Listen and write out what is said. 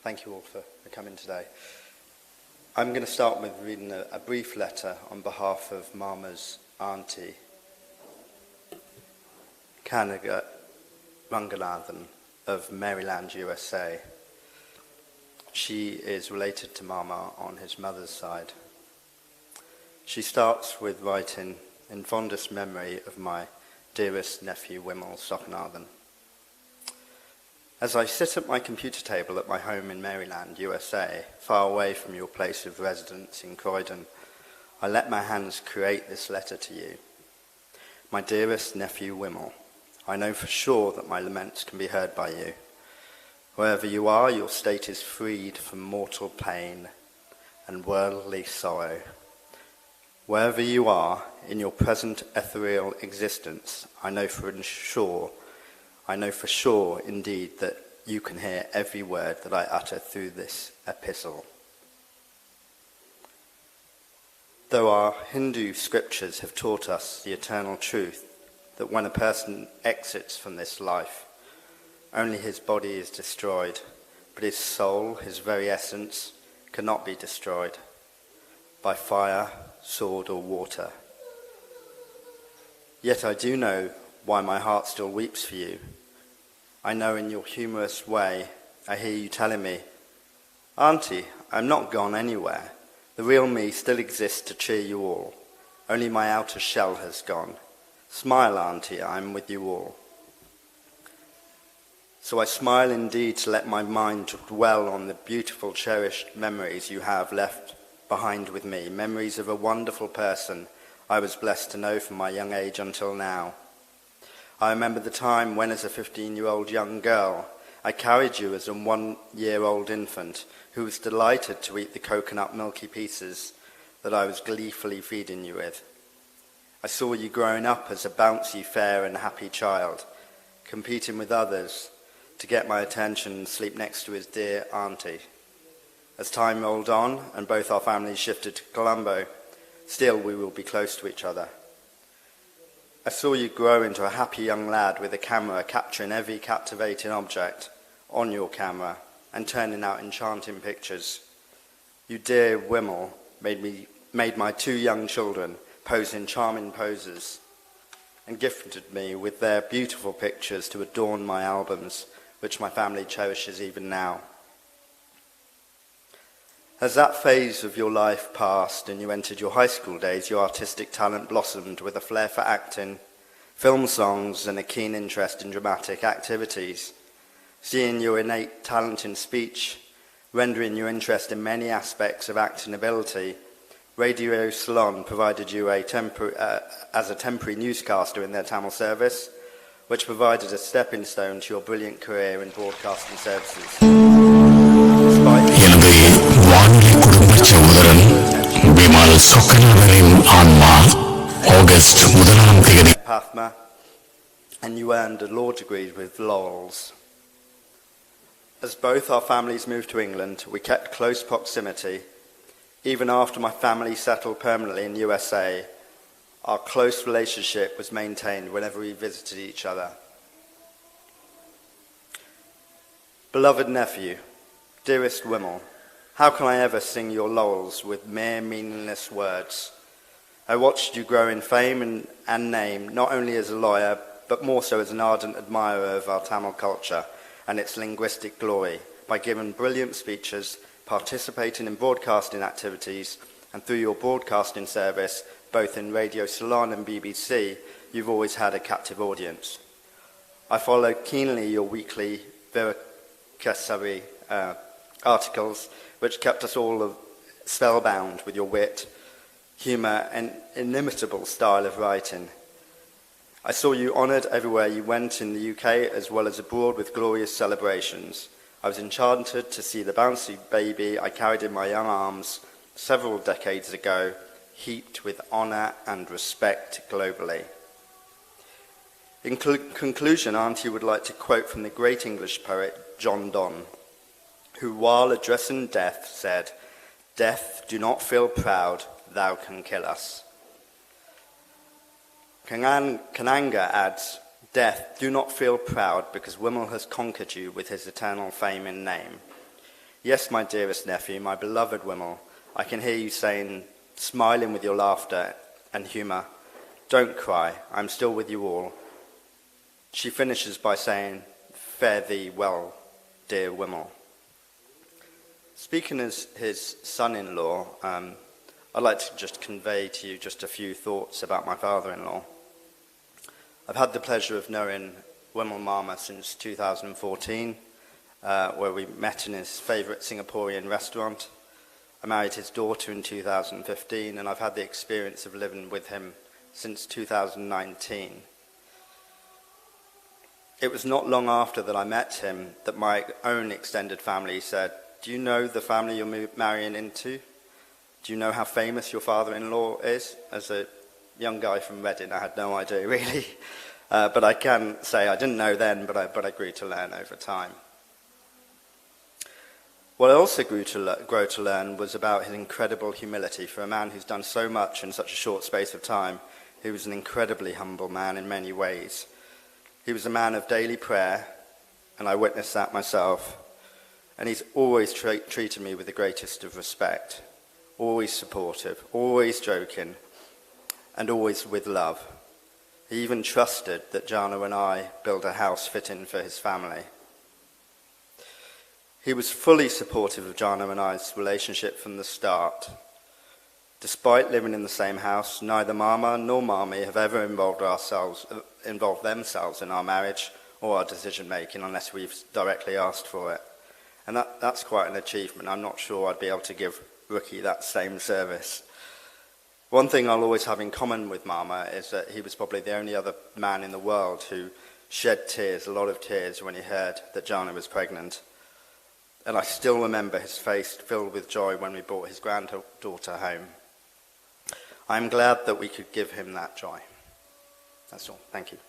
Thank you all for coming today. I'm going to start with reading a brief letter on behalf of Mama's auntie, Kanaga Ranganathan of Maryland, USA. She is related to Mama on his mother's side. She starts with writing, "In fondest memory of my dearest nephew, Wimal Sockanathan. As I sit at my computer table at my home in Maryland, USA, far away from your place of residence in Croydon, I let my hands create this letter to you. My dearest nephew, Wimal, I know for sure that my laments can be heard by you. Wherever you are, your state is freed from mortal pain and worldly sorrow. Wherever you are in your present ethereal existence, I know for sure indeed that you can hear every word that I utter through this epistle. Though our Hindu scriptures have taught us the eternal truth that when a person exits from this life, only his body is destroyed, but his soul, his very essence, cannot be destroyed by fire, sword, or water. Yet I do know why my heart still weeps for you. I know in your humorous way, I hear you telling me, 'Auntie, I'm not gone anywhere. The real me still exists to cheer you all. Only my outer shell has gone. Smile, Auntie, I'm with you all.' So I smile indeed to let my mind dwell on the beautiful, cherished memories you have left behind with me, memories of a wonderful person I was blessed to know from my young age until now. I remember the time when, as a 15-year-old young girl, I carried you as a 1-year-old infant who was delighted to eat the coconut milky pieces that I was gleefully feeding you with. I saw you growing up as a bouncy, fair and happy child, competing with others to get my attention and sleep next to his dear auntie. As time rolled on and both our families shifted to Colombo, still we will be close to each other. I saw you grow into a happy young lad with a camera capturing every captivating object on your camera and turning out enchanting pictures. You dear Wimal made my 2 young children pose in charming poses and gifted me with their beautiful pictures to adorn my albums, which my family cherishes even now. As that phase of your life passed and you entered your high school days, your artistic talent blossomed with a flair for acting, film songs, and a keen interest in dramatic activities. Seeing your innate talent in speech, rendering your interest in many aspects of acting ability, Radio Ceylon provided you as a temporary newscaster in their Tamil service, which provided a stepping stone to your brilliant career in broadcasting services. Wimal Sockanathan Anma, August 1 Pathma, and you earned a law degree with laurels. As both our families moved to England, we kept close proximity. Even after my family settled permanently in USA, our close relationship was maintained whenever we visited each other. Beloved nephew, dearest Wimal, how can I ever sing your laurels with mere meaningless words? I watched you grow in fame and name, not only as a lawyer, but more so as an ardent admirer of our Tamil culture and its linguistic glory, by giving brilliant speeches, participating in broadcasting activities, and through your broadcasting service, both in Radio Ceylon and BBC, you've always had a captive audience. I followed keenly your weekly Virakasari articles, which kept us all spellbound with your wit, humour, and inimitable style of writing. I saw you honoured everywhere you went in the UK as well as abroad with glorious celebrations. I was enchanted to see the bouncy baby I carried in my young arms several decades ago, heaped with honour and respect globally. In conclusion, Auntie would like to quote from the great English poet John Donne, who, while addressing death, said, "Death, do not feel proud, thou can kill us." Kananga adds, "Death, do not feel proud, because Wimal has conquered you with his eternal fame and name. Yes, my dearest nephew, my beloved Wimal, I can hear you saying, smiling with your laughter and humour, don't cry, I'm still with you all. She finishes by saying, fare thee well, dear Wimal. Speaking as his son-in-law, I'd like to just convey to you just a few thoughts about my father-in-law. I've had the pleasure of knowing Wimal Mama since 2014, where we met in his favourite Singaporean restaurant. I married his daughter in 2015, and I've had the experience of living with him since 2019. It was not long after that I met him that my own extended family said, do you know the family you're marrying into? Do you know how famous your father-in-law is? As a young guy from Reading, I had no idea really. But I can say I didn't know then, but I grew to learn over time. What I also grow to learn was about his incredible humility. For a man who's done so much in such a short space of time, he was an incredibly humble man in many ways. He was a man of daily prayer, and I witnessed that myself. And he's always treated me with the greatest of respect, always supportive, always joking, and always with love. He even trusted that Jana and I build a house fitting for his family. He was fully supportive of Jana and I's relationship from the start. Despite living in the same house, neither Mama nor Mami have ever involved themselves in our marriage or our decision-making unless we've directly asked for it. And that's quite an achievement. I'm not sure I'd be able to give Rookie that same service. One thing I'll always have in common with Mama is that he was probably the only other man in the world who shed tears, a lot of tears, when he heard that Jana was pregnant. And I still remember his face filled with joy when we brought his granddaughter home. I'm glad that we could give him that joy. That's all. Thank you.